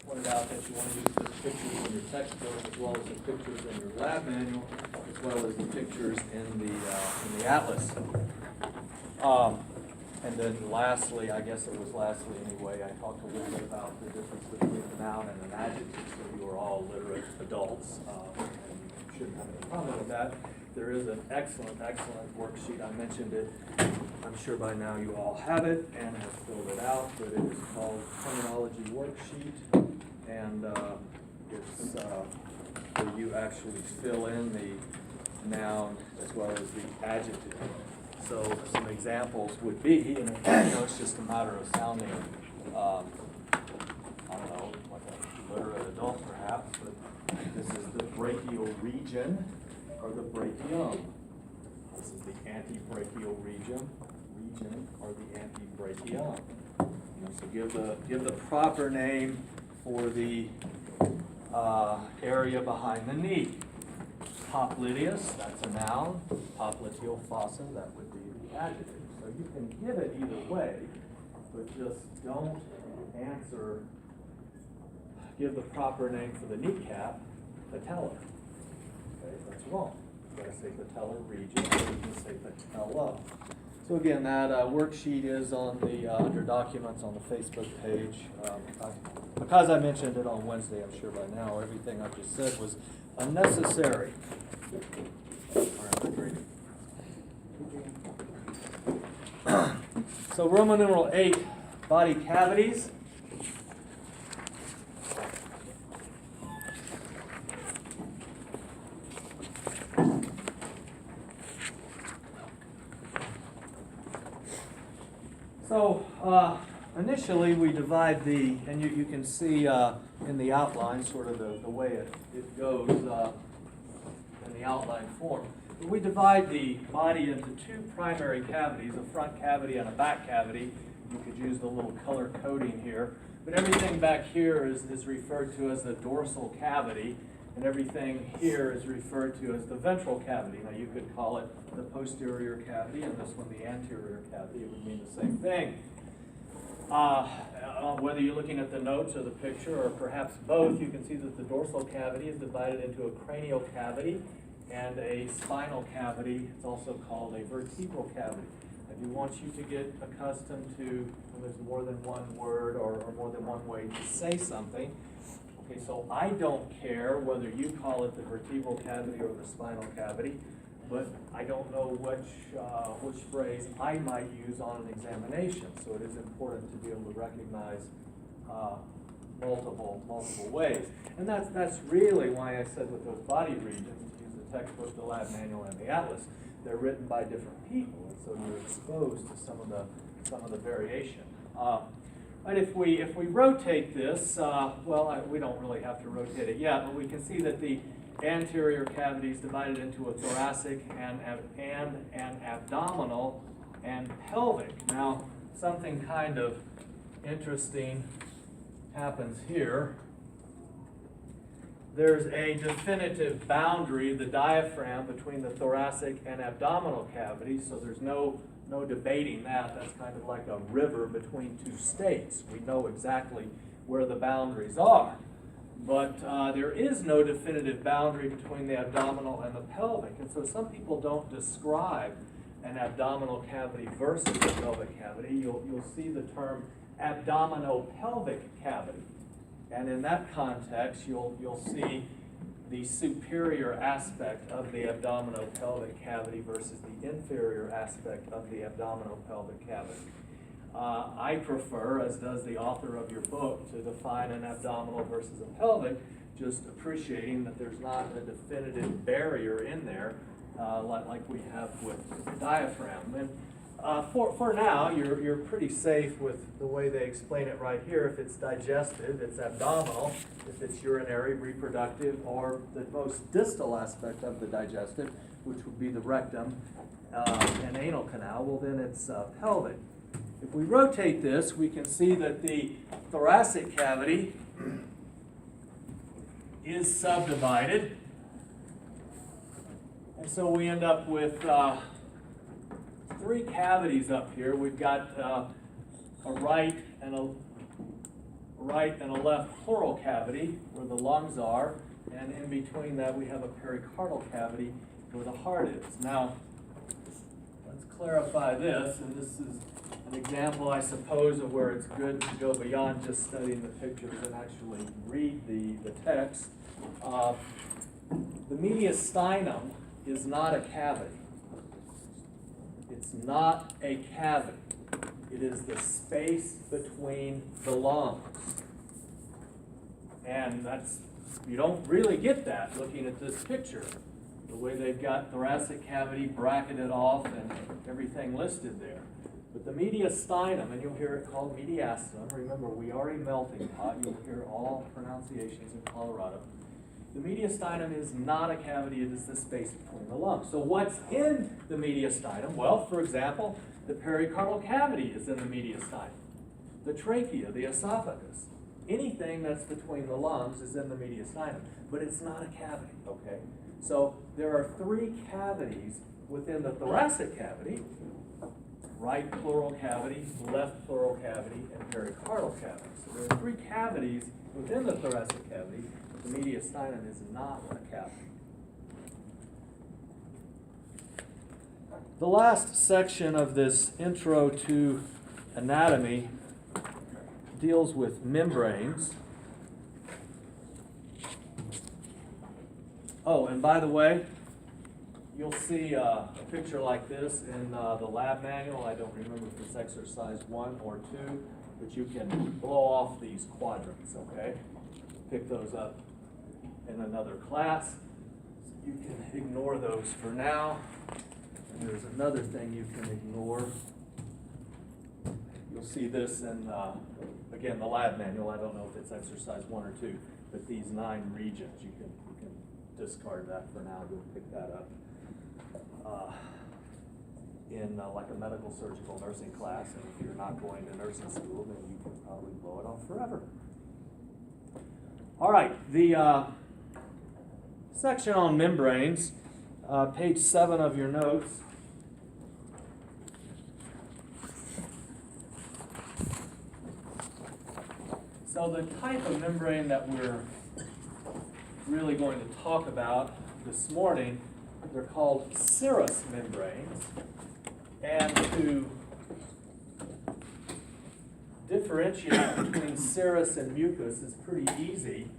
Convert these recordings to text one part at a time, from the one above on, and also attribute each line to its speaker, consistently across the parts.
Speaker 1: pointed out that you want to use the pictures in your textbook as well as the pictures in your lab manual, as well as the pictures in the atlas. And then lastly, I guess it was lastly anyway, I talked a little bit about the difference between a noun and an adjective, so you are all literate adults, and you shouldn't have any problem with that. There is an excellent worksheet. I mentioned it. I'm sure by now you all have it and have filled it out, but it is called Terminology Worksheet, and it's where you actually fill in the noun as well as the adjective. So some examples would be, and it's just a matter of sounding, I don't know, like a literate adult perhaps, but this is the brachial region, or the brachium. This is the antebrachial region, or the antebrachium. So give the proper name for the area behind the knee. Popliteus, that's a noun. Popliteal fossa, that would be the adjective. So you can give it either way, but just don't give the proper name for the kneecap, patella. Okay, that's wrong. You gotta say patellar region, or you can say patella. So again, that worksheet is on the under documents on the Facebook page. Because I mentioned it on Wednesday, I'm sure by now everything I just said was unnecessary. So Roman numeral 8, body cavities. So initially we divide and you can see in the outline sort of the way it goes in the outline form. We divide the body into two primary cavities, a front cavity and a back cavity. You could use the little color coding here. But everything back here is referred to as the dorsal cavity, and everything here is referred to as the ventral cavity. Now you could call it the posterior cavity, and this one the anterior cavity. It would mean the same thing. Whether you're looking at the notes or the picture, or perhaps both, you can see that the dorsal cavity is divided into a cranial cavity and a spinal cavity. It's also called a vertebral cavity. I do want you to get accustomed to when there's more than one word or more than one way to say something. Okay, so I don't care whether you call it the vertebral cavity or the spinal cavity, but I don't know which phrase I might use on an examination. So it is important to be able to recognize multiple ways. And that's really why I said with those body regions, use the textbook, the lab manual, and the atlas. They're written by different people, and so you're exposed to some of the variation. Right, if we rotate this, we don't really have to rotate it yet, but we can see that the anterior cavity is divided into a thoracic and an abdominal and pelvic. Now, something kind of interesting happens here. There's a definitive boundary, the diaphragm, between the thoracic and abdominal cavities, so there's no debating that. That's kind of like a river between two states. We know exactly where the boundaries are. But there is no definitive boundary between the abdominal and the pelvic. And so some people don't describe an abdominal cavity versus a pelvic cavity. You'll see the term abdominopelvic cavity. And in that context, you'll see the superior aspect of the abdominopelvic cavity versus the inferior aspect of the abdominopelvic cavity. I prefer, as does the author of your book, to define an abdominal versus a pelvic, just appreciating that there's not a definitive barrier in there like we have with the diaphragm. And for now, you're pretty safe with the way they explain it right here. If it's digestive, it's abdominal. If it's urinary, reproductive, or the most distal aspect of the digestive, which would be the rectum and anal canal, well then it's pelvic. If we rotate this, we can see that the thoracic cavity is subdivided. And so we end up with three cavities up here. We've got a right and right and a left pleural cavity where the lungs are, and in between that we have a pericardial cavity where the heart is. Now, let's clarify this, and this is an example, I suppose, of where it's good to go beyond just studying the pictures and actually read the text. The mediastinum is not a cavity. It's not a cavity. It is the space between the lungs. And you don't really get that looking at this picture. The way they've got thoracic cavity bracketed off and everything listed there. But the mediastinum, and you'll hear it called mediastinum. Remember, we are a melting pot. You'll hear all pronunciations in Colorado. The mediastinum is not a cavity. It is the space between the lungs. So what's in the mediastinum? Well, for example, the pericardial cavity is in the mediastinum. The trachea, the esophagus, anything that's between the lungs is in the mediastinum. But it's not a cavity, okay? So there are three cavities within the thoracic cavity: right pleural cavity, left pleural cavity, and pericardial cavity. So there are three cavities within the thoracic cavity. The mediastinum is not a cavity. The last section of this intro to anatomy deals with membranes. Oh, and by the way, you'll see a picture like this in the lab manual. I don't remember if it's exercise 1 or 2, but you can blow off these quadrants, okay? Pick those up in another class. You can ignore those for now. And there's another thing you can ignore. You'll see this in, again, the lab manual. I don't know if it's exercise 1 or 2, but these 9 regions, you can discard that for now. You'll pick that up in like a medical surgical nursing class, and if you're not going to nursing school, then you can probably blow it off forever. All right, the section on membranes, page 7 of your notes. So the type of membrane that we're really going to talk about this morning, they're called serous membranes. And to differentiate between serous and mucus is pretty easy.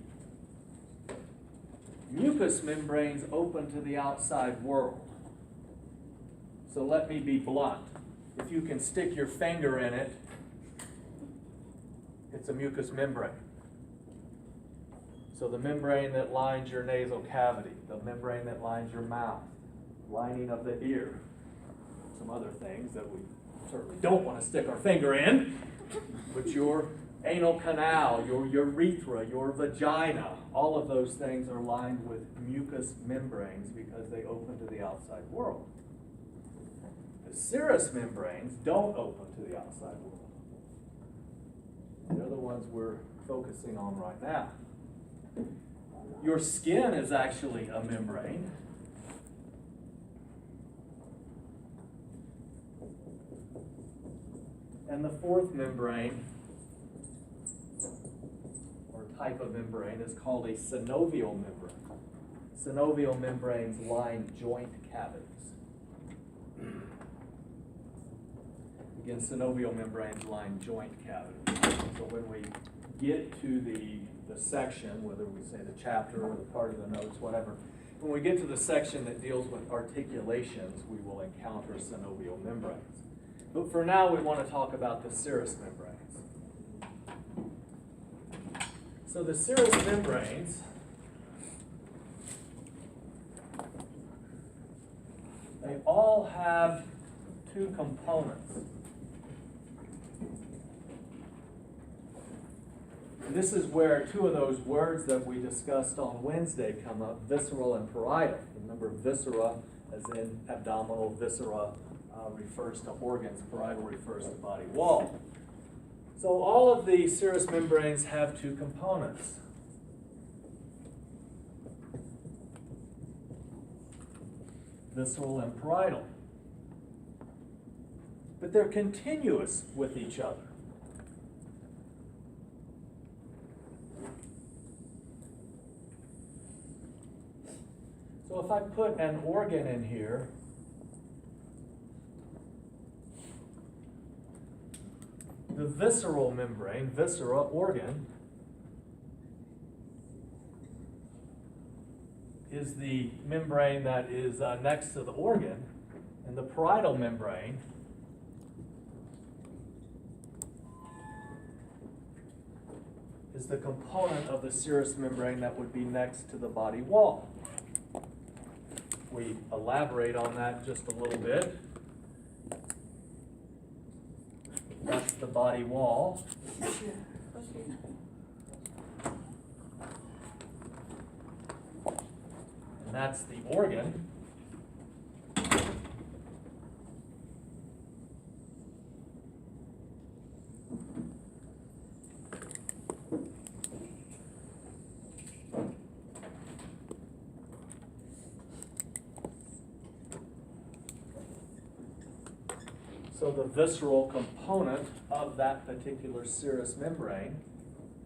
Speaker 1: Mucous membranes open to the outside world. So let me be blunt. If you can stick your finger in it, it's a mucous membrane. So the membrane that lines your nasal cavity, the membrane that lines your mouth, lining of the ear, some other things that we certainly don't want to stick our finger in, but your anal canal, your urethra, your vagina, all of those things are lined with mucous membranes because they open to the outside world. The serous membranes don't open to the outside world. They're the ones we're focusing on right now. Your skin is actually a membrane. And the fourth membrane, or type of membrane, is called a synovial membrane. Synovial membranes line joint cavities. Again, synovial membranes line joint cavities. So when we get to the section, whether we say the chapter or the part of the notes, whatever, when we get to the section that deals with articulations, we will encounter synovial membranes. But for now, we want to talk about the serous membranes. So the serous membranes, they all have two components. And this is where two of those words that we discussed on Wednesday come up, visceral and parietal. Remember, viscera, as in abdominal, viscera refers to organs, parietal refers to body wall. So all of the serous membranes have two components. Visceral and parietal. But they're continuous with each other. So if I put an organ in here, the visceral membrane, viscera, organ, is the membrane that is next to the organ, and the parietal membrane is the component of the serous membrane that would be next to the body wall. We elaborate on that just a little bit. That's the body wall. And that's the organ. So the visceral component of that particular serous membrane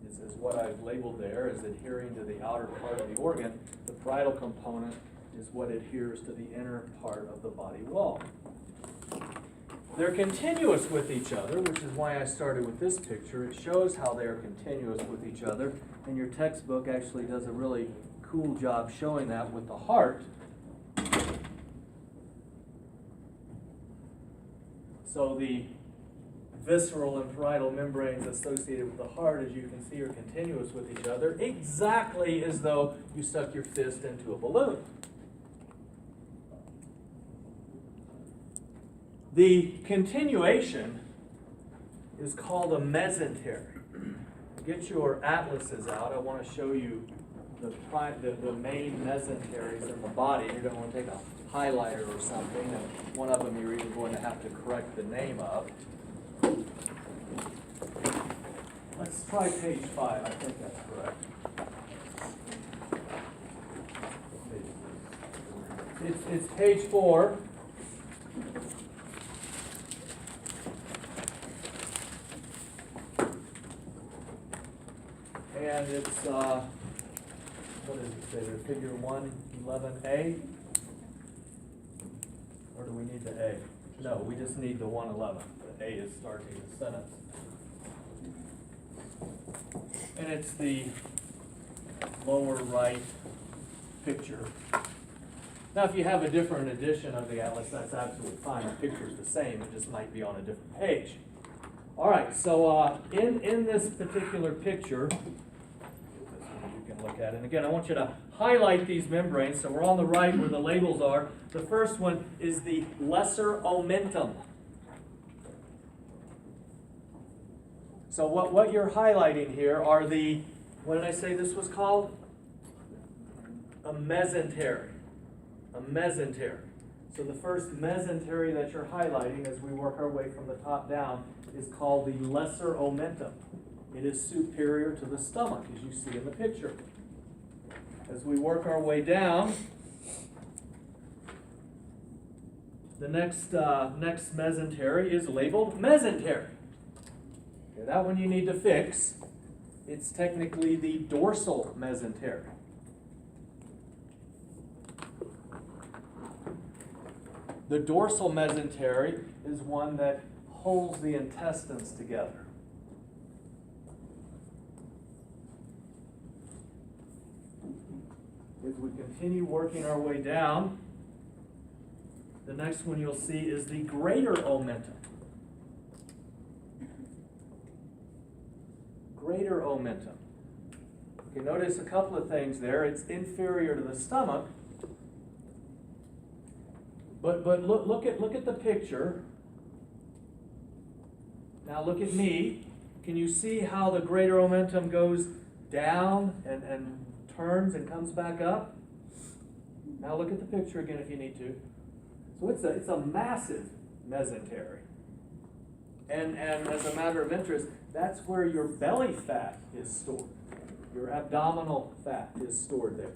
Speaker 1: is what I've labeled there as adhering to the outer part of the organ. The parietal component is what adheres to the inner part of the body wall. They're continuous with each other, which is why I started with this picture. It shows how they're continuous with each other, and your textbook actually does a really cool job showing that with the heart. So the visceral and parietal membranes associated with the heart, as you can see, are continuous with each other, exactly as though you stuck your fist into a balloon. The continuation is called a mesentery. Get your atlases out. I want to show you the main mesenteries in the body. You're going to want to take a highlighter or something, and one of them you're even going to have to correct the name of. Let's try page 5. I think that's correct. It's page 4. And it's, what does it say there? Figure 111A? Or do we need the A? No, we just need the 111. The A is starting the sentence. And it's the lower right picture. Now, if you have a different edition of the atlas, that's absolutely fine. The picture's the same. It just might be on a different page. All right, so in this particular picture, you can look at it. And again, I want you to highlight these membranes. So we're on the right where the labels are. The first one is the lesser omentum. So what you're highlighting here are the, what did I say this was called? A mesentery. A mesentery. So the first mesentery that you're highlighting as we work our way from the top down is called the lesser omentum. It is superior to the stomach, as you see in the picture. As we work our way down, the next mesentery is labeled mesentery. Okay, that one you need to fix. It's technically the dorsal mesentery. The dorsal mesentery is one that holds the intestines together. As we continue working our way down, the next one you'll see is the greater omentum. Greater omentum. Okay, notice a couple of things there. It's inferior to the stomach. But look at the picture. Now look at me. Can you see how the greater omentum goes down and turns and comes back up? Now look at the picture again if you need to. So it's a massive mesentery. And as a matter of interest, that's where your belly fat is stored. Your abdominal fat is stored there.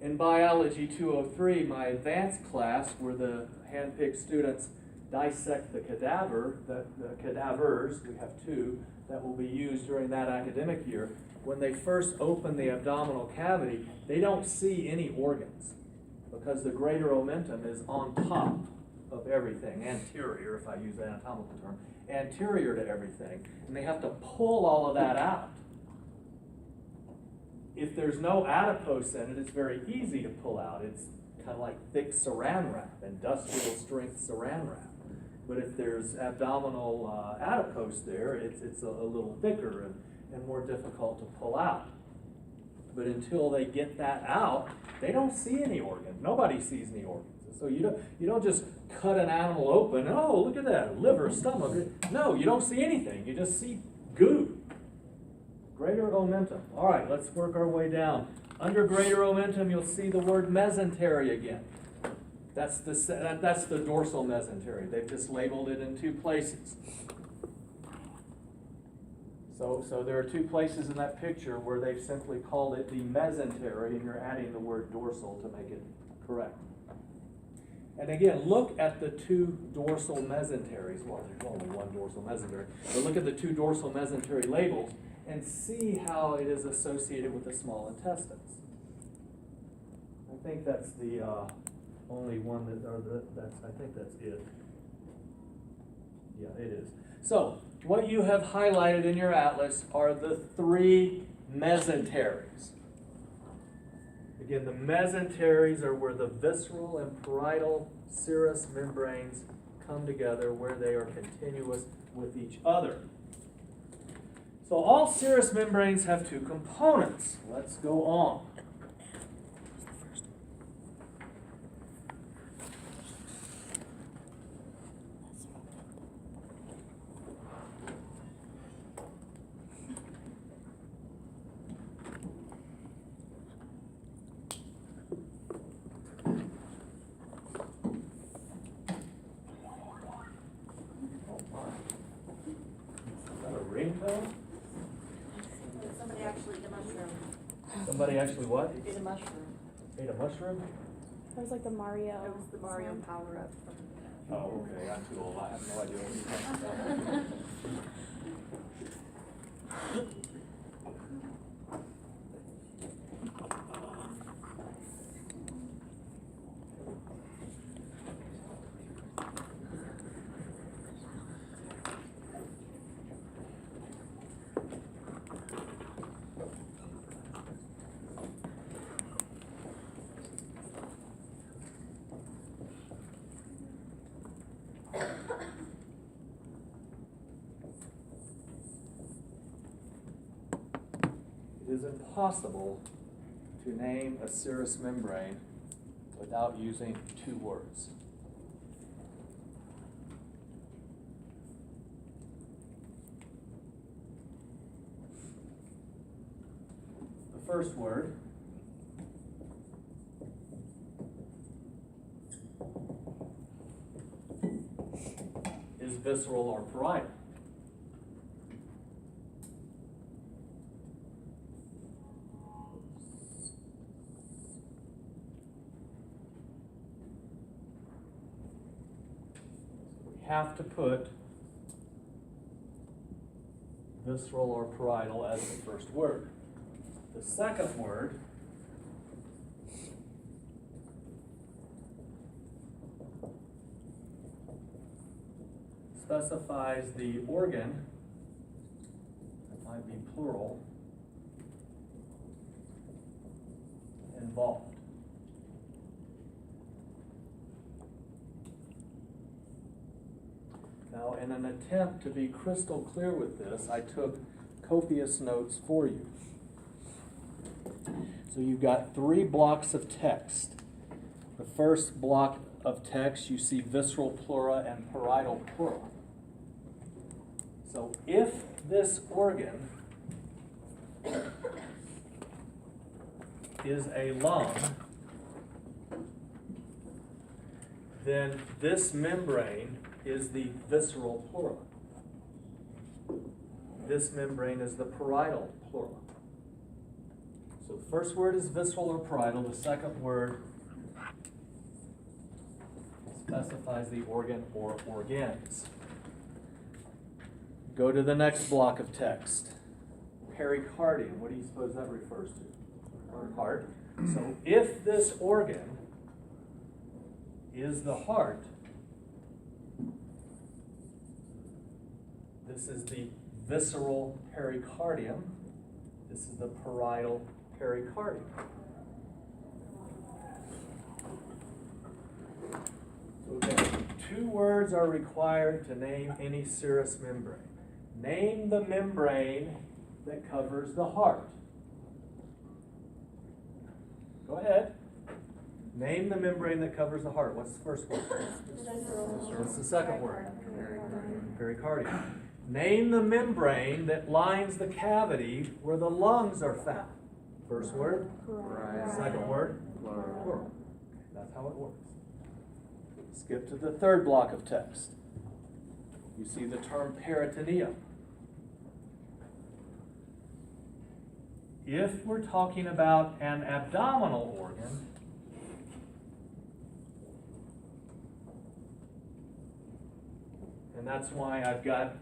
Speaker 1: In Biology 203, my advanced class, where the hand-picked students dissect the cadaver, the cadavers, we have two, that will be used during that academic year, when they first open the abdominal cavity, they don't see any organs because the greater omentum is on top of everything, anterior, if I use the anatomical term, anterior to everything, and they have to pull all of that out. If there's no adipose in it, it's very easy to pull out. It's kind of like thick saran wrap, industrial strength saran wrap. But if there's abdominal adipose there, it's a little thicker and more difficult to pull out. But until they get that out, they don't see any organs. Nobody sees any organs. So you don't just cut an animal open and, oh, look at that, liver, stomach. No, you don't see anything. You just see goo. Greater omentum. All right, let's work our way down. Under greater omentum, you'll see the word mesentery again. That's the dorsal mesentery. They've just labeled it in two places. So there are two places in that picture where they've simply called it the mesentery, and you're adding the word dorsal to make it correct. And again, look at the two dorsal mesenteries. Well, there's only one dorsal mesentery. But look at the two dorsal mesentery labels and see how it is associated with the small intestines. I think that's the only one I think that's it. Yeah, it is. So, what you have highlighted in your atlas are the three mesenteries. Again, the mesenteries are where the visceral and parietal serous membranes come together, where they are continuous with each other. So all serous membranes have two components. Let's go on.
Speaker 2: Somebody actually ate a mushroom.
Speaker 1: Somebody actually what?
Speaker 2: Ate a mushroom.
Speaker 1: Ate a mushroom?
Speaker 3: That was like the Mario.
Speaker 2: It was the Mario power up.
Speaker 1: Oh, okay, I'm too old. I have no idea what you're talking about. It is impossible to name a serous membrane without using two words. The first word is visceral or parietal. Have to put visceral or parietal as the first word. The second word specifies the organ, it might be plural, involved. Now, in an attempt to be crystal clear with this, I took copious notes for you. So you've got 3 blocks of text. The first block of text, you see visceral pleura and parietal pleura. So if this organ is a lung, then this membrane is the visceral pleura. This membrane is the parietal pleura. So the first word is visceral or parietal. The second word is specifies the organ or organs. Go to the next block of text. Pericardium, what do you suppose that refers to? Heart. So if this organ is the heart, this is the visceral pericardium, this is the parietal pericardium. So again, 2 words are required to name any serous membrane. Name the membrane that covers the heart. Go ahead. Name the membrane that covers the heart. What's the first word? What's the second word? Pericardium. Name the membrane that lines the cavity where the lungs are found. First word? Second word? Pleural. That's how it works. Skip to the third block of text. You see the term peritoneum. If we're talking about an abdominal organ, and that's why I've got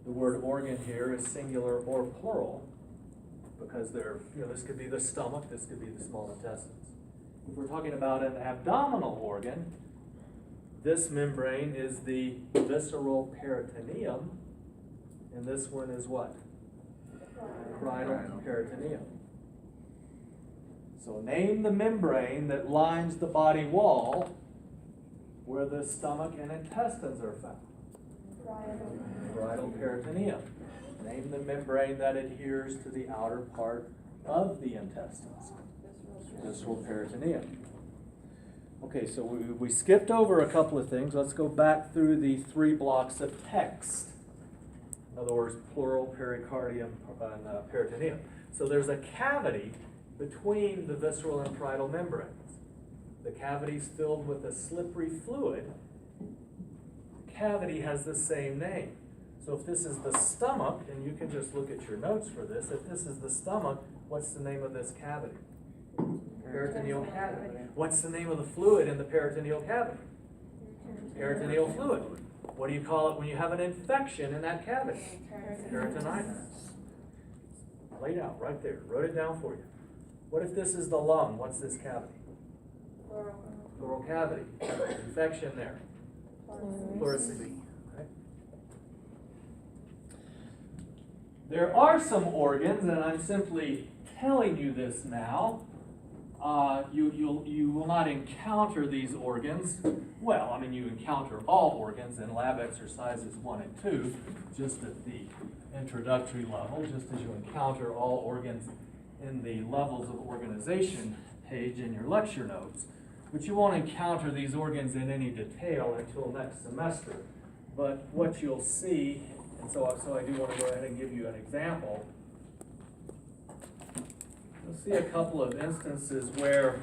Speaker 1: the word organ here is singular or plural, because this could be the stomach, this could be the small intestines. If we're talking about an abdominal organ, this membrane is the visceral peritoneum, and this one is what? Parietal peritoneum. So name the membrane that lines the body wall where the stomach and intestines are found. Parietal peritoneum. Name the membrane that adheres to the outer part of the intestines. Visceral peritoneum. Okay, so we skipped over a couple of things. Let's go back through the 3 blocks of text. In other words, plural, pericardium, and peritoneum. So there's a cavity between the visceral and parietal membranes. The cavity is filled with a slippery fluid. The cavity has the same name. So if this is the stomach, and you can just look at your notes for this, if this is the stomach, what's the name of this cavity? Peritoneal cavity. What's the name of the fluid in the peritoneal cavity? Peritoneal fluid. What do you call it when you have an infection in that cavity? Peritonitis. Laid out right there. Wrote it down for you. What if this is the lung? What's this cavity? Pleural cavity. Infection there. Pleurisy. Okay. There are some organs, and I'm simply telling you this now. You will not encounter these organs. Well, I mean, you encounter all organs in lab exercises 1 and 2, just at the introductory level, just as you encounter all organs in the levels of organization page in your lecture notes. But you won't encounter these organs in any detail until next semester. But what you'll see, and so I do want to go ahead and give you an example. You'll see a couple of instances where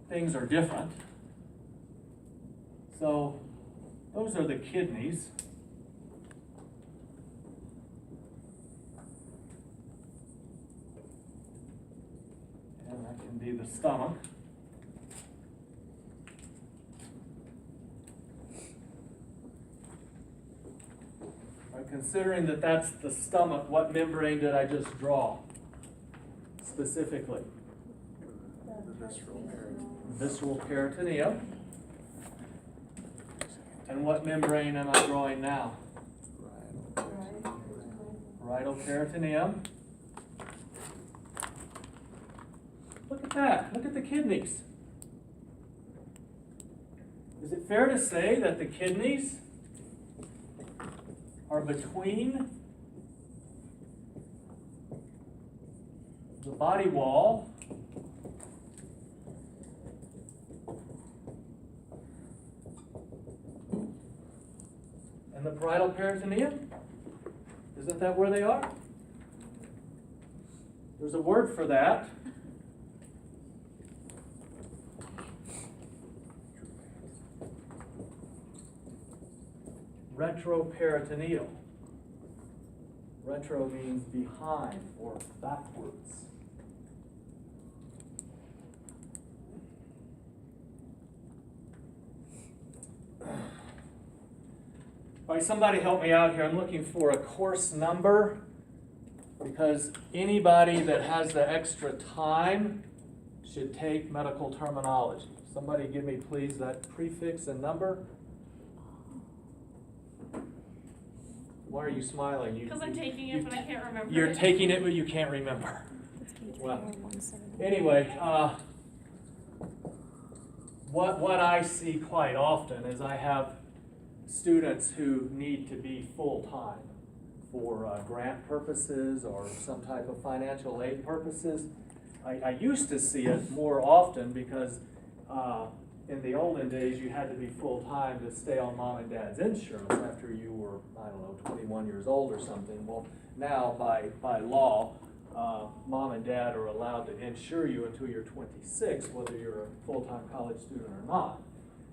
Speaker 1: things are different. So those are the kidneys. And that can be the stomach. Considering that that's the stomach, what membrane did I just draw specifically? Visceral peritoneum. And what membrane am I drawing now? Parietal peritoneum. Look at that. Look at the kidneys. Is it fair to say that the kidneys are between the body wall and the parietal peritoneum? Isn't that where they are? There's a word for that. Retroperitoneal. Retro means behind or backwards. All right, somebody help me out here. I'm looking for a course number because anybody that has the extra time should take medical terminology. Somebody give me please that prefix and number. Why are you smiling?
Speaker 2: Because I'm taking it, but I can't remember.
Speaker 1: You're taking it, but you can't remember. Well, anyway, what I see quite often is I have students who need to be full-time for grant purposes or some type of financial aid purposes. I used to see it more often because in the olden days you had to be full-time to stay on mom and dad's insurance after you were, I don't know, 21 years old or something. Well, now by law, mom and dad are allowed to insure you until you're 26, whether you're a full-time college student or not.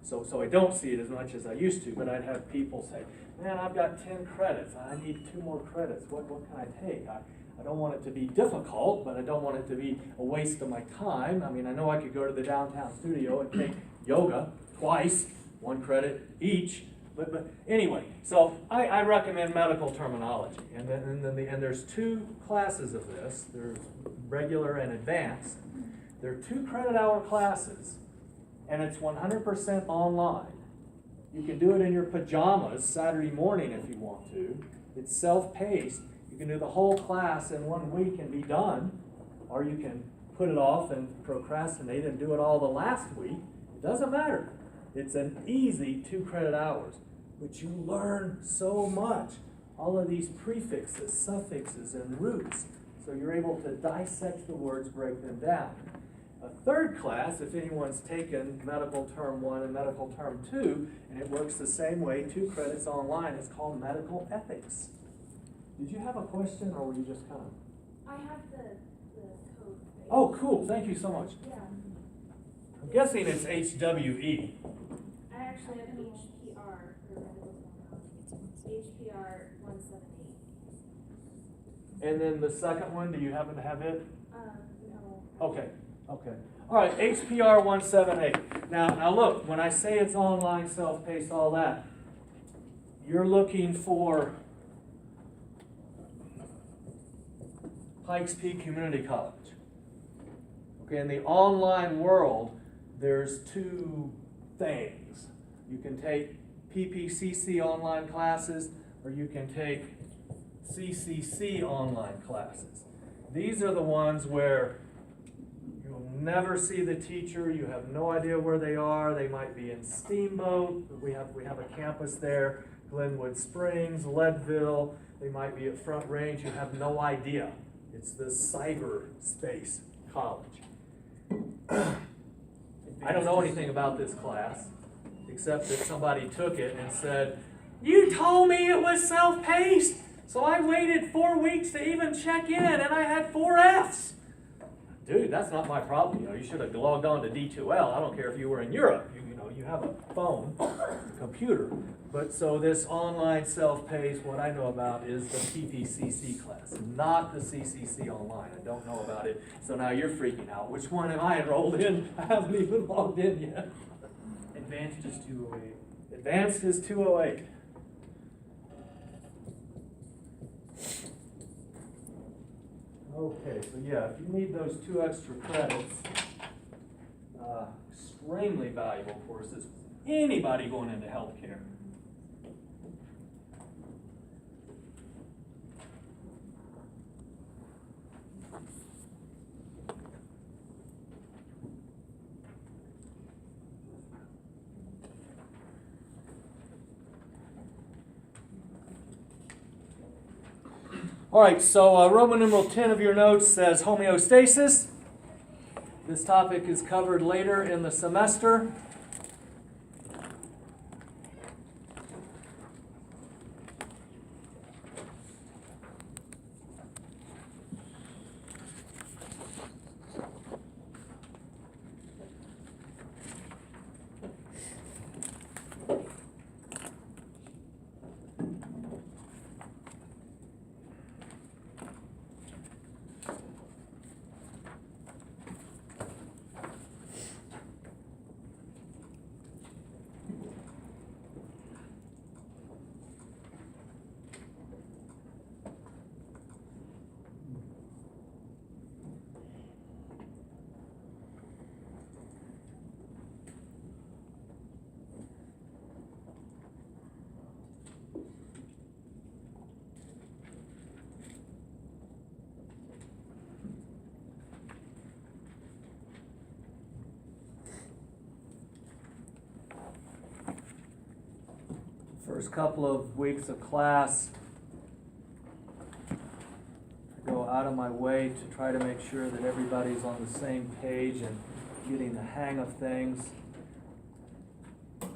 Speaker 1: So I don't see it as much as I used to, but I'd have people say, man, I've got 10 credits. I need 2 more credits. What can I take? I don't want it to be difficult, but I don't want it to be a waste of my time. I mean, I know I could go to the downtown studio and take yoga twice, 1 credit each. But anyway, so I recommend medical terminology. And then there's 2 classes of this. There's regular and advanced. They're 2 credit hour classes. And it's 100% online. You can do it in your pajamas Saturday morning if you want to. It's self-paced. You can do the whole class in 1 week and be done. Or you can put it off and procrastinate and do it all the last week. It doesn't matter. It's an easy 2 credit hours. But you learn so much. All of these prefixes, suffixes, and roots. So you're able to dissect the words, break them down. A 3rd class, if anyone's taken medical term 1 and medical term 2, and it works the same way, 2 credits online, it's called medical ethics. Did you have a question, or were you just kind of?
Speaker 2: I have the code.
Speaker 1: Oh, cool. Thank you so much.
Speaker 2: Yeah.
Speaker 1: I'm guessing it's HWE.
Speaker 2: I actually have HPR for medical terminology. HPR 178.
Speaker 1: And then the second one, do you happen to have it?
Speaker 2: No.
Speaker 1: Okay. Okay. All right, HPR 178. Now look, when I say it's online, self-paced, all that, you're looking for Pikes Peak Community College. Okay, in the online world, there's 2 things. You can take PPCC online classes, or you can take CCC online classes. These are the ones where you'll never see the teacher. You have no idea where they are. They might be in Steamboat. We have a campus there, Glenwood Springs, Leadville. They might be at Front Range. You have no idea. It's the cyberspace college. I don't know anything about this class, except that somebody took it and said, you told me it was self-paced, so I waited 4 weeks to even check in, and I had 4 Fs. Dude, that's not my problem. You should have logged on to D2L. I don't care if you were in Europe. You have a phone, a computer. But so this online self-paced, what I know about is the PPCC class, not the CCC online. I don't know about it. So now you're freaking out. Which one am I enrolled in? I haven't even logged in yet.
Speaker 3: Advanced is 208.
Speaker 1: Advanced is 208. Okay, so yeah, if you need those 2 extra credits, extremely valuable courses. Anybody going into healthcare. All right, so Roman numeral 10 of your notes says homeostasis. This topic is covered later in the semester. First couple of weeks of class, I go out of my way to try to make sure that everybody's on the same page and getting the hang of things.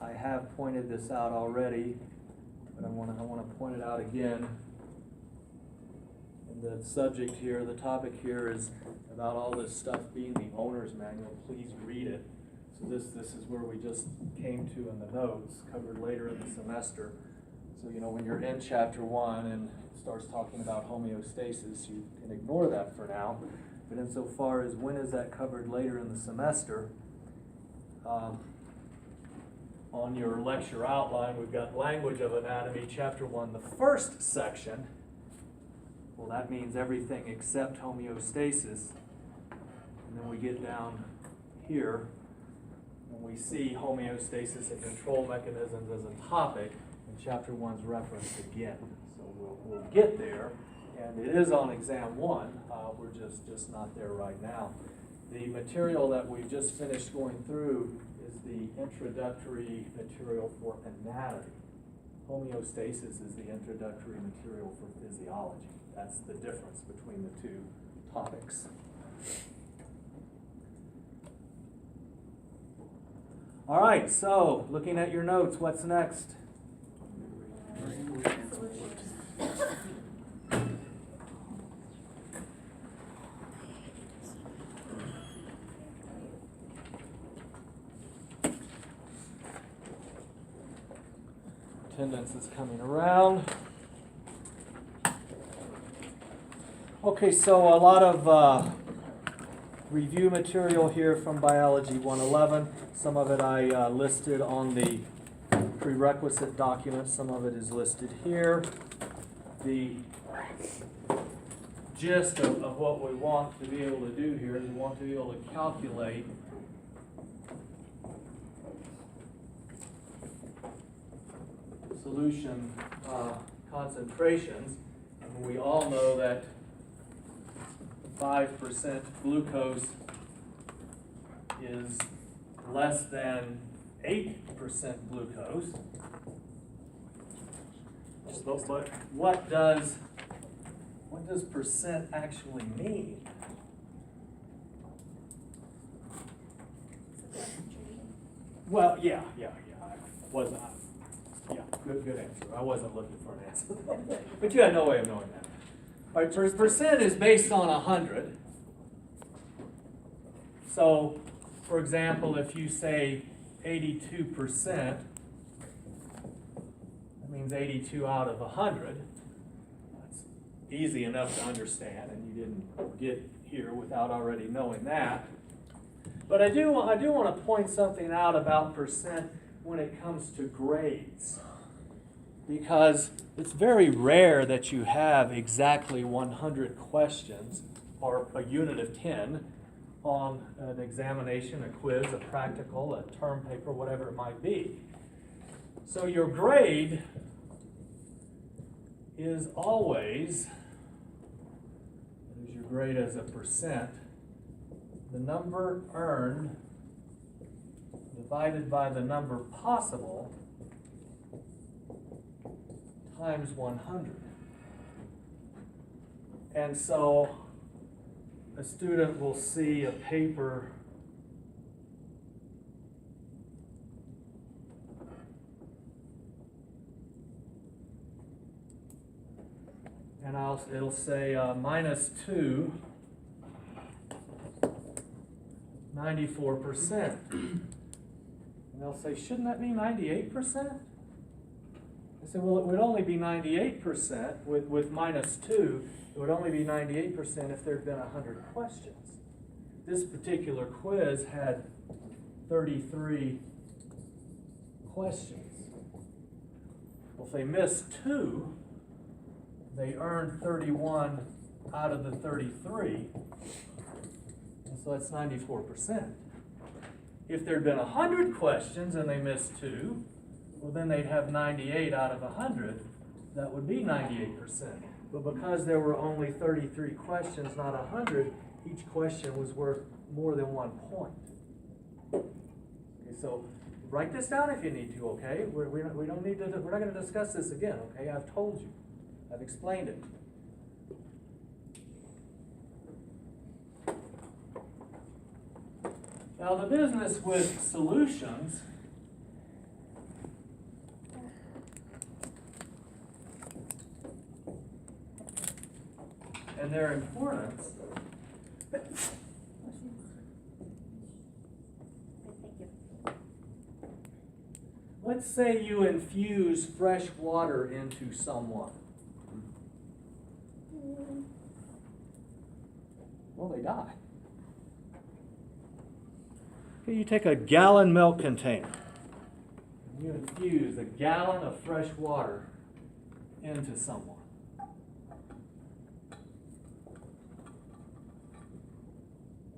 Speaker 1: I have pointed this out already, but I want to point it out again. And the subject here, the topic here is about all this stuff being the owner's manual. Please read it. So this is where we just came to in the notes, covered later in the semester. So, you know, when you're in chapter 1 and it starts talking about homeostasis, you can ignore that for now. But insofar as when is that covered later in the semester, on your lecture outline, we've got language of anatomy, chapter 1, the first section. Well, that means everything except homeostasis. And then we get down here, and we see homeostasis and control mechanisms as a topic, and chapter 1's referenced again. So we'll get there, and it is on exam 1. We're just not there right now. The material that we've just finished going through is the introductory material for anatomy. Homeostasis is the introductory material for physiology. That's the difference between the two topics. All right, so looking at your notes, what's next? Attendance is coming around. Okay, so a lot of review material here from Biology 111. Some of it I listed on the prerequisite document. Some of it is listed here. The gist of what we want to be able to do here is we want to be able to calculate solution concentrations. And we all know that 5% glucose is less than 8% glucose. But what does percent actually mean? Well, yeah. Good answer. I wasn't looking for an answer. But you had no way of knowing that. All right, percent is based on 100. So, for example, if you say 82%, that means 82 out of 100. That's easy enough to understand, and you didn't get here without already knowing that. But I do want to point something out about percent when it comes to grades, because it's very rare that you have exactly 100 questions or a unit of 10 on an examination, a quiz, a practical, a term paper, whatever it might be. So your grade is always, there's your grade as a percent, the number earned divided by the number possible times 100. And so a student will see a paper and it'll say -2, 94%. And they'll say, shouldn't that be 98%? I said, well, it would only be 98% with -2. It would only be 98% if there had been 100 questions. This particular quiz had 33 questions. Well, if they missed 2, they earned 31 out of the 33. And so that's 94%. If there had been 100 questions and they missed 2, well, then they'd have 98 out of 100. That would be 98%. But because there were only 33 questions, not 100, each question was worth more than 1 point. Okay, so Write this down if you need to, okay? We don't need to, we're not going to discuss this again, okay? I've told you. I've explained it. Now the business with solutions and their importance. Let's say you infuse fresh water into someone. Well, they die. Okay, you take a gallon milk container. You infuse a gallon of fresh water into someone.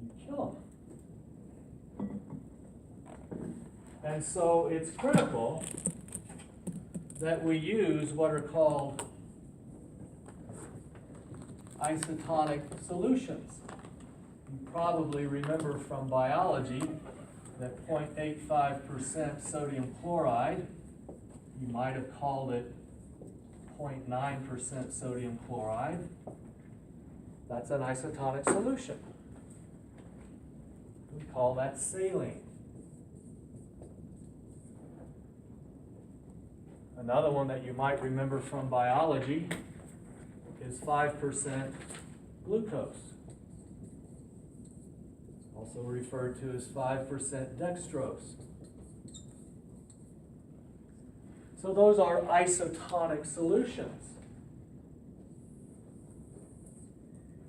Speaker 1: You kill them. And so it's critical that we use what are called isotonic solutions. You probably remember from biology that 0.85% sodium chloride, you might have called it 0.9% sodium chloride. That's an isotonic solution. We call that saline. Another one that you might remember from biology is 5% glucose, also referred to as 5% dextrose. So those are isotonic solutions.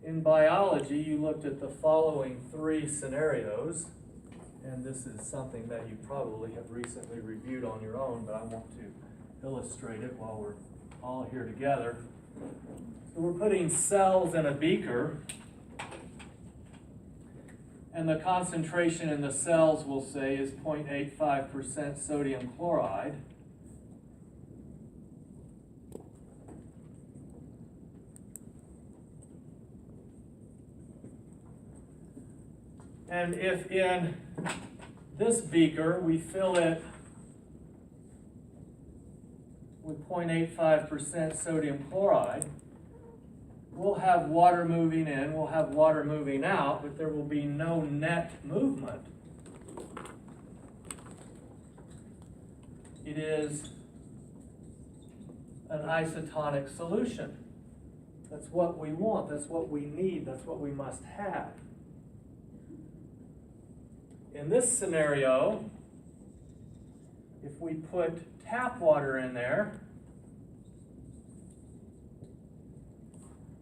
Speaker 1: In biology, you looked at the following three scenarios, and this is something that you probably have recently reviewed on your own, but I want to illustrate it while we're all here together. So we're putting cells in a beaker, and the concentration in the cells, we'll say, is 0.85% sodium chloride. And if in this beaker we fill it with 0.85% sodium chloride, we'll have water moving in, we'll have water moving out, but there will be no net movement. It is an isotonic solution. That's what we want, that's what we need, that's what we must have. In this scenario, if we put tap water in there,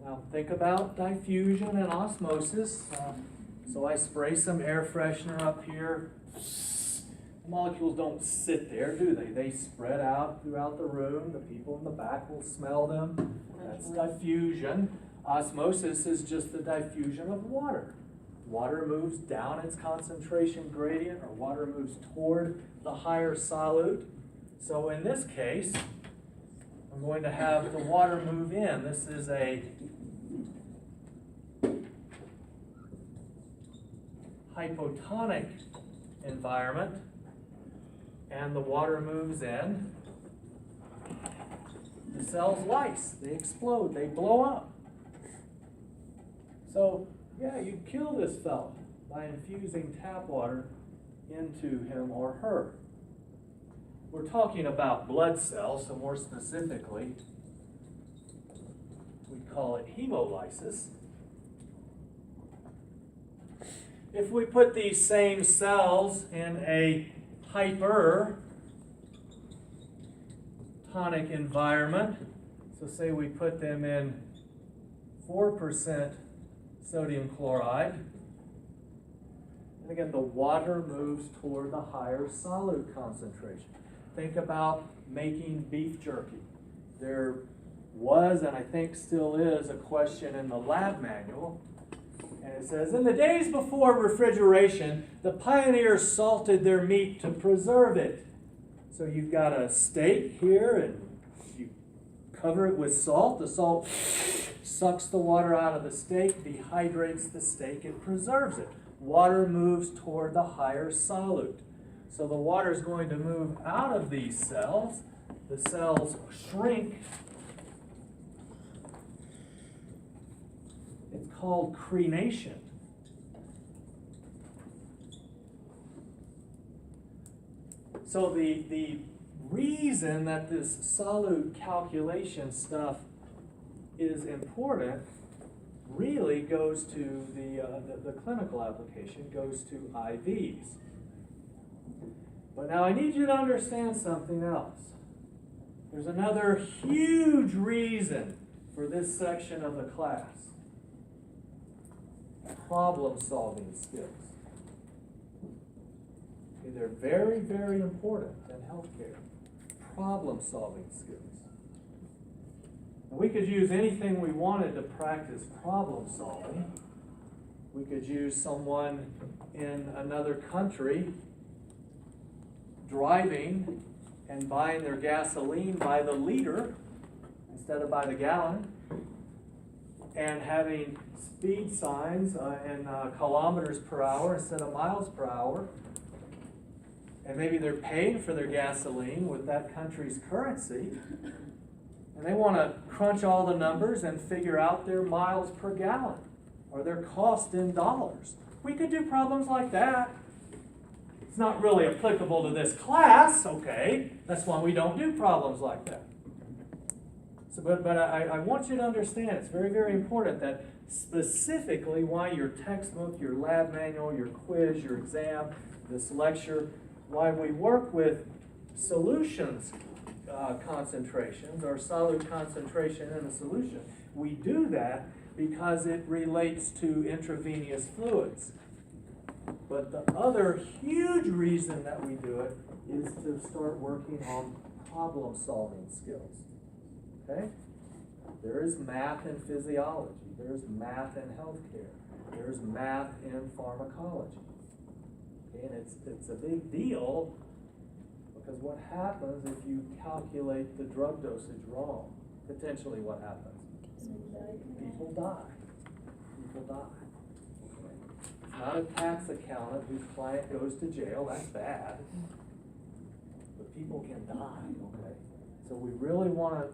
Speaker 1: now think about diffusion and osmosis. So I spray some air freshener up here. The molecules don't sit there, do they? They spread out throughout the room. The people in the back will smell them. That's diffusion. Osmosis is just the diffusion of water. Water moves down its concentration gradient, or water moves toward the higher solute. So in this case, I'm going to have the water move in. This is a hypotonic environment, and the water moves in. The cells lyse, they explode, they blow up. So, yeah, you kill this fellow by infusing tap water into him or her. We're talking about blood cells, so more specifically, we call it hemolysis. If we put these same cells in a hypertonic environment, so say we put them in 4% sodium chloride, and again, the water moves toward the higher solute concentration. Think about making beef jerky. There was, and I think still is, a question in the lab manual. And it says, in the days before refrigeration, the pioneers salted their meat to preserve it. So you've got a steak here, and you cover it with salt. The salt sucks the water out of the steak, dehydrates the steak, and preserves it. Water moves toward the higher solute. So the water is going to move out of these cells. The cells shrink. It's called crenation. So the reason that this solute calculation stuff is important really goes to the clinical application, goes to IVs. But now I need you to understand something else. There's another huge reason for this section of the class. Problem-solving skills. Okay, they're very, very important in healthcare. Problem-solving skills. And we could use anything we wanted to practice problem-solving. We could use someone in another country driving and buying their gasoline by the liter instead of by the gallon, and having speed signs in kilometers per hour instead of miles per hour. And maybe they're paying for their gasoline with that country's currency, and they want to crunch all the numbers and figure out their miles per gallon or their cost in dollars. We could do problems like that. It's not really applicable to this class, okay? That's why we don't do problems like that. So, but I want you to understand, it's very, very important that specifically why your textbook, your lab manual, your quiz, your exam, this lecture, why we work with solutions concentrations or solute concentration in a solution. We do that because it relates to intravenous fluids. But the other huge reason that we do it is to start working on problem-solving skills. Okay? There is math in physiology. There's math in healthcare. There's math in pharmacology. Okay? And it's a big deal because what happens if you calculate the drug dosage wrong? Potentially what happens? People die. People die. It's not a tax accountant whose client goes to jail. That's bad. But people can die. Okay. So we really want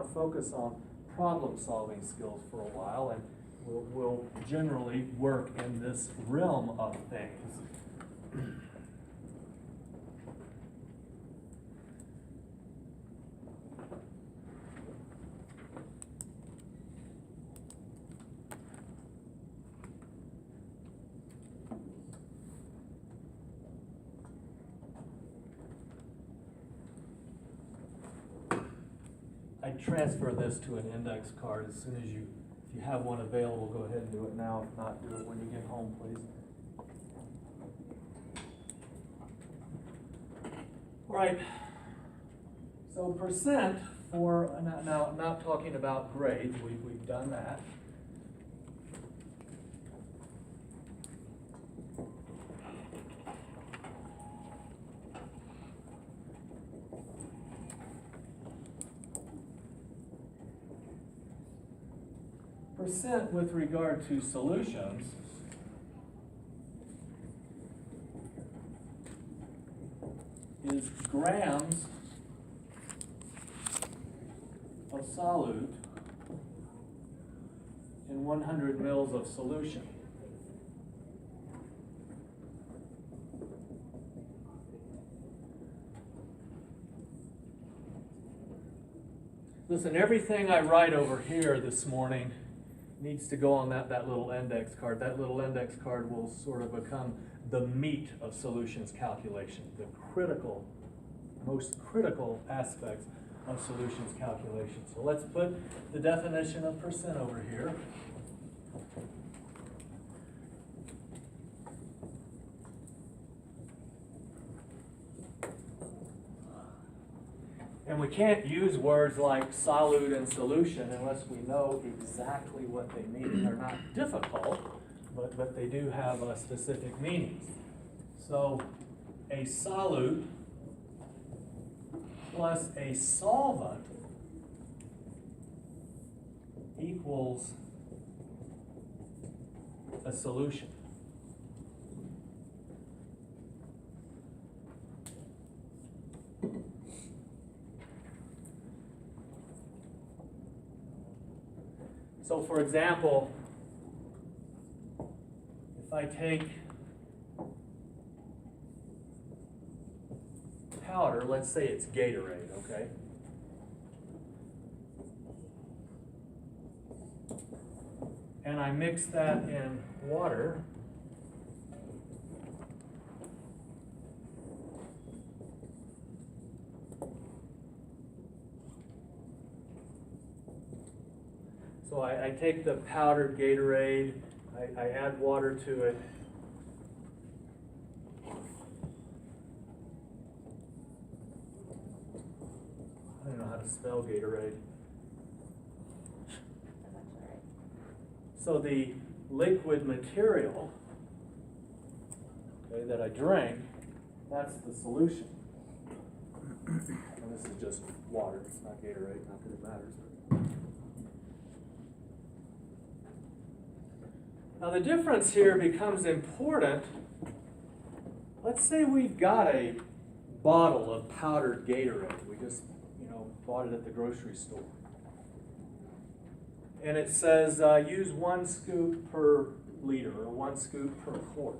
Speaker 1: to focus on problem-solving skills for a while, and we'll generally work in this realm of things. I transfer this to an index card as soon as if you have one available, go ahead and do it now. If not, do it when you get home, please. All right. So percent for, now I'm not talking about grades, we've done that. Percent with regard to solutions is grams of solute in 100 mils of solution. Listen, everything I write over here this morning needs to go on that little index card. That little index card will sort of become the meat of solutions calculation, the most critical aspects of solutions calculation. So let's put the definition of percent over here. And we can't use words like solute and solution unless we know exactly what they mean. They're not difficult, but they do have specific meanings. So a solute plus a solvent equals a solution. So for example, if I take powder, let's say it's Gatorade, okay? And I mix that in water. So I take the powdered Gatorade, I add water to it. I don't know how to spell Gatorade. So the liquid material, okay, that I drank, that's the solution. And this is just water, it's not Gatorade, not that it matters. Now the difference here becomes important. Let's say we've got a bottle of powdered Gatorade. We just, bought it at the grocery store. And it says use 1 scoop per liter or 1 scoop per quart.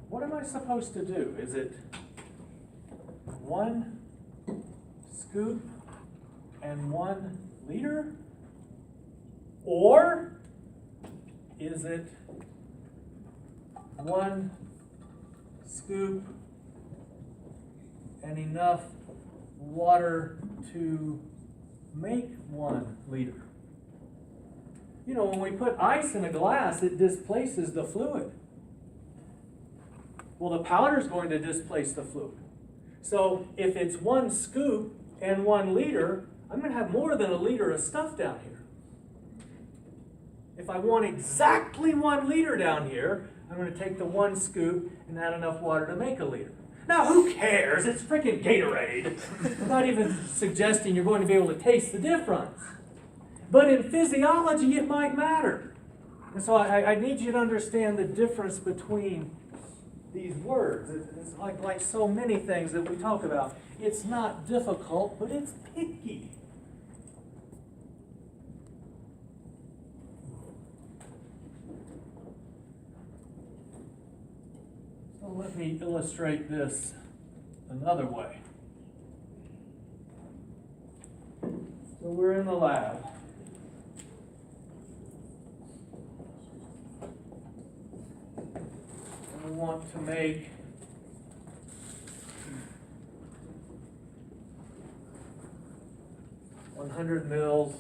Speaker 1: What am I supposed to do? Is it 1 scoop and 1 liter? Or is it 1 scoop and enough water to make 1 liter? When we put ice in a glass, it displaces the fluid. Well, the powder is going to displace the fluid. So if it's 1 scoop and 1 liter, I'm going to have more than a liter of stuff down here. If I want exactly 1 liter down here, I'm going to take the 1 scoop and add enough water to make a liter. Now, who cares? It's freaking Gatorade. I'm not even suggesting you're going to be able to taste the difference. But in physiology, it might matter. And so I need you to understand the difference between these words. It's like so many things that we talk about. It's not difficult, but it's picky. So let me illustrate this another way. So we're in the lab. And we want to make $100 mils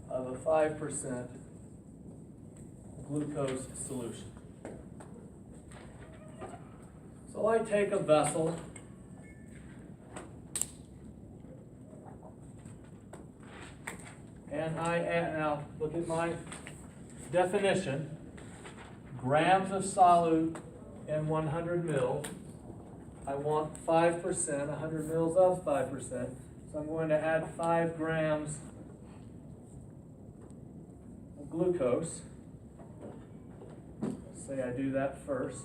Speaker 1: of a 5% glucose solution. So I take a vessel and I add, now look at my definition, grams of solute in 100 mils. I want 5%, 100 mils of 5%. So I'm going to add 5 grams of glucose. Say I do that first.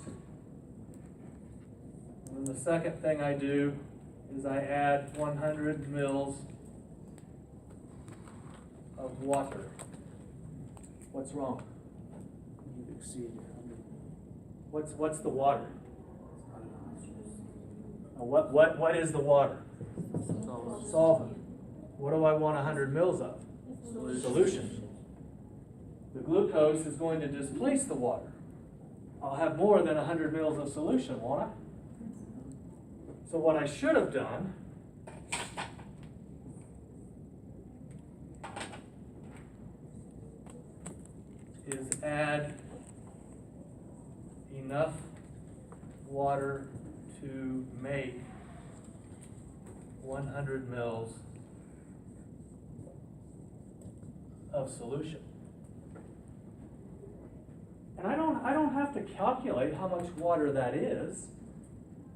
Speaker 1: And then the second thing I do is I add 100 mils of water. What's wrong?
Speaker 4: You exceed your 100.
Speaker 1: What's the water? What is the water? Solvent. What do I want 100 mils of? Solution. The glucose is going to displace the water. I'll have more than 100 mils of solution, won't I? So what I should have done is add enough water to make 100 mils of solution. And I don't have to calculate how much water that is.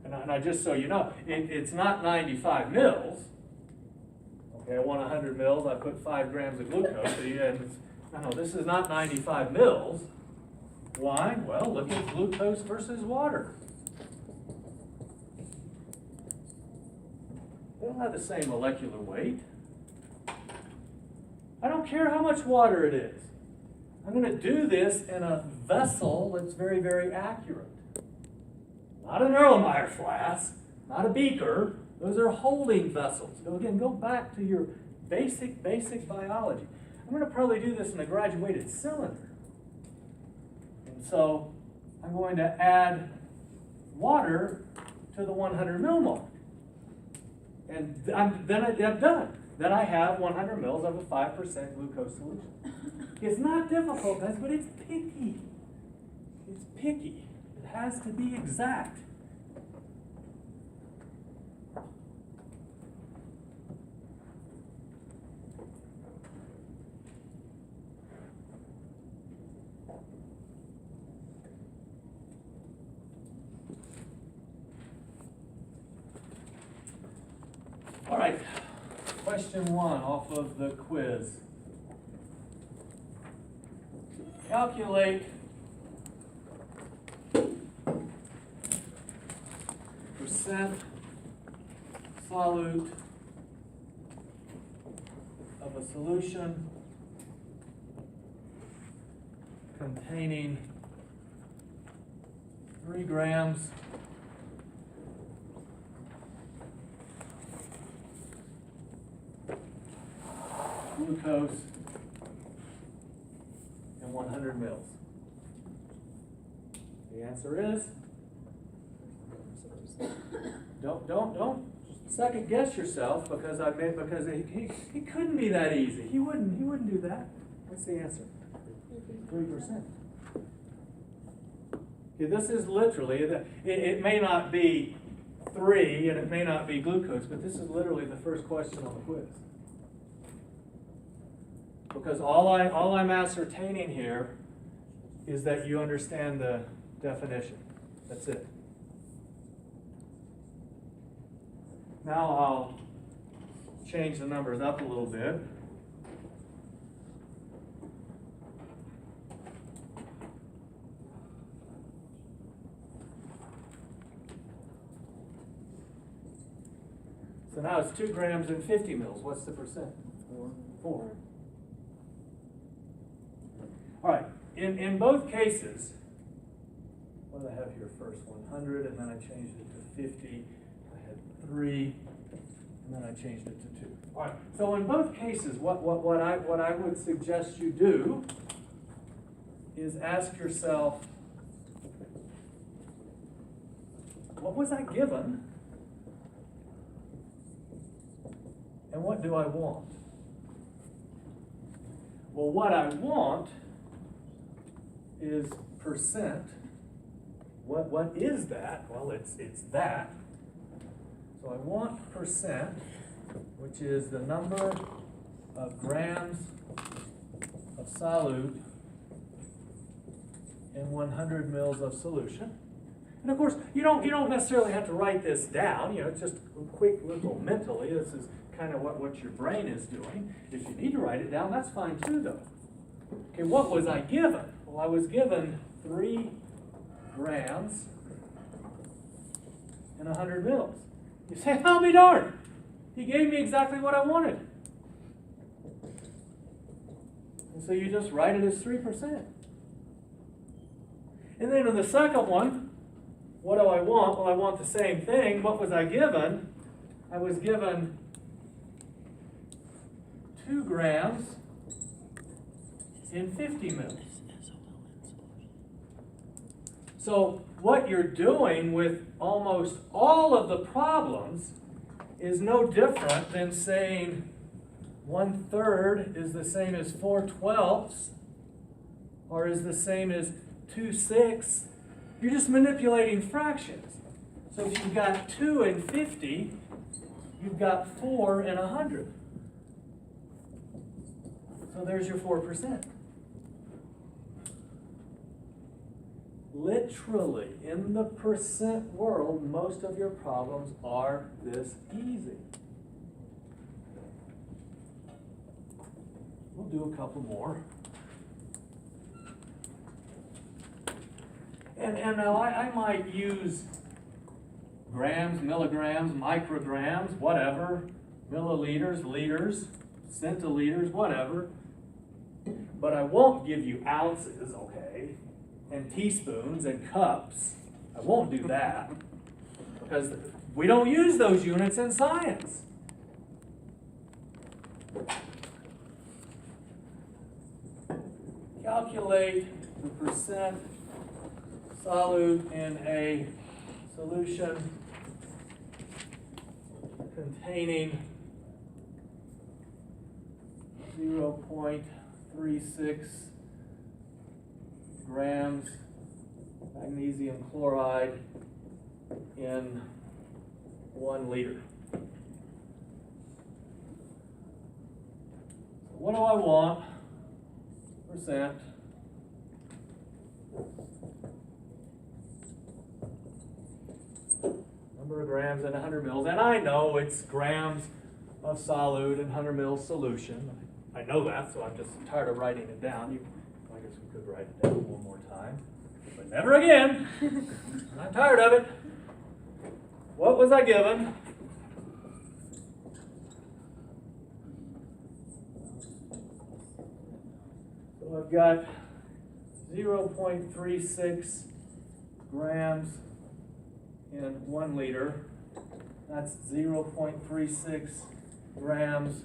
Speaker 1: And I just so you know, it's not 95 mils. Okay, I want 100 mils, I put 5 grams of glucose. No, this is not 95 mils. Why? Well, look at glucose versus water. don't have the same molecular weight. I don't care how much water it is. I'm going to do this in a vessel that's very, very accurate. Not an Erlenmeyer flask, not a beaker. Those are holding vessels. So again, go back to your basic biology. I'm going to probably do this in a graduated cylinder. And so I'm going to add water to the 100 mil mark. And then I'm done. Then I have 100 mils of a 5% glucose solution. It's not difficult, guys, but it's picky. It's picky. It has to be exact. All right, question 1 off of the quiz. Calculate percent solute of a solution containing 3 grams glucose and 100 mils. The answer is, don't second guess yourself because he couldn't be that easy. He wouldn't do that. What's the answer? 3%. Okay, this is literally, it may not be 3 and it may not be glucose, but this is literally the first question on the quiz. Because all I'm ascertaining here is that you understand the definition. That's it. Now I'll change the numbers up a little bit. So now it's 2 grams and 50 mils. What's the percent? 4. All right, in both cases, what did I have here first? 100, and then I changed it to 50. I had 3, and then I changed it to 2. All right, so in both cases, what I would suggest you do is ask yourself, what was I given? And what do I want? Well, what I want is percent. What is that? Well, it's that. So I want percent, which is the number of grams of solute in 100 mils of solution. And of course, you don't necessarily have to write this down. You know, it's just a quick little mentally. This is kind of what your brain is doing. If you need to write it down, that's fine too, though. Okay, what was I given? Well, I was given 3 grams and 100 mils. You say, I'll be darned. He gave me exactly what I wanted. And so you just write it as 3%. And then in the second one, what do I want? Well, I want the same thing. What was I given? I was given 2 grams in 50 mils. So what you're doing with almost all of the problems is no different than saying 1/3 is the same as 4/12 or is the same as 2/6. You're just manipulating fractions. So if you've got 2 and 50, you've got 4 and 100. So there's your 4%. Literally, in the percent world, most of your problems are this easy. We'll do a couple more. And now I might use grams, milligrams, micrograms, whatever, milliliters, liters, centiliters, whatever. But I won't give you ounces, okay, and teaspoons and cups. I won't do that because we don't use those units in science. Calculate the percent solute in a solution containing 0.36 grams magnesium chloride in 1 liter. So what do I want? Percent. Number of grams in 100 mils, and I know it's grams of solute in 100 mils solution. I know that, so I'm just tired of writing it down. I guess we could write it down one more time, but never again. I'm tired of it. What was I given? So I've got 0.36 grams in 1 liter. That's 0.36 grams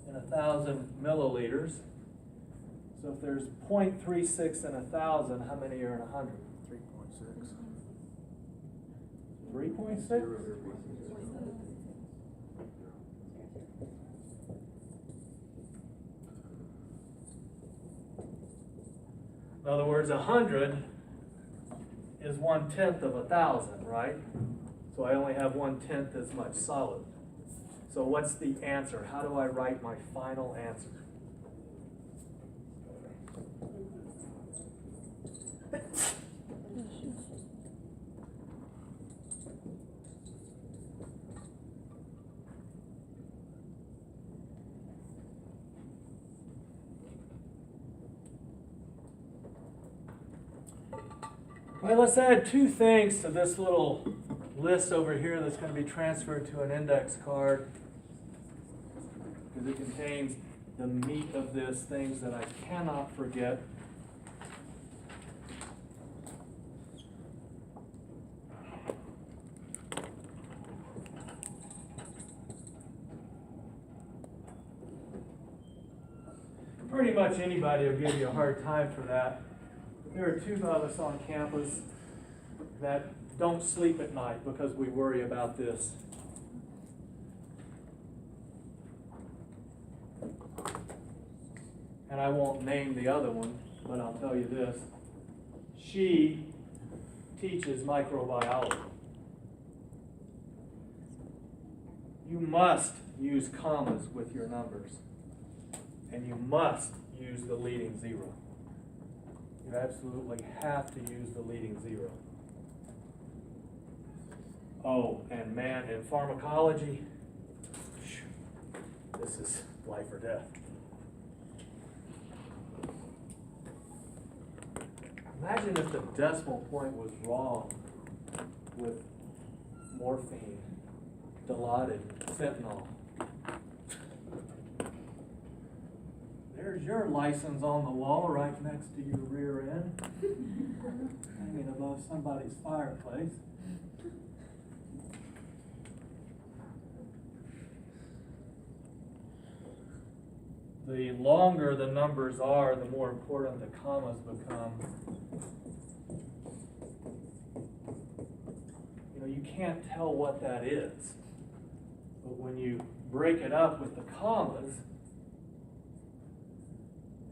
Speaker 1: in 1,000 milliliters. So if there's 0.36 in 1,000, how many are in 100? 3.6. 3.6? In other words, 100 is 1/10 of 1,000, right? So I only have 1/10 as much solid. So what's the answer? How do I write my final answer? Well, let's add 2 things to this little list over here that's going to be transferred to an index card, because it contains the meat of this, things that I cannot forget. Pretty much anybody will give you a hard time for that. There are 2 of us on campus that don't sleep at night because we worry about this. And I won't name the other one, but I'll tell you this. She teaches microbiology. You must use commas with your numbers. And you must use the leading zero. You absolutely have to use the leading zero. Oh, and man, in pharmacology, this is life or death. Imagine if the decimal point was wrong with morphine, Dilaudid, fentanyl. There's your license on the wall right next to your rear end, hanging above somebody's fireplace. The longer the numbers are, the more important the commas become. You know, you can't tell what that is, but when you break it up with the commas,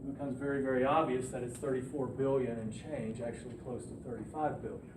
Speaker 1: it becomes very, very obvious that it's 34 billion and change, actually close to 35 billion.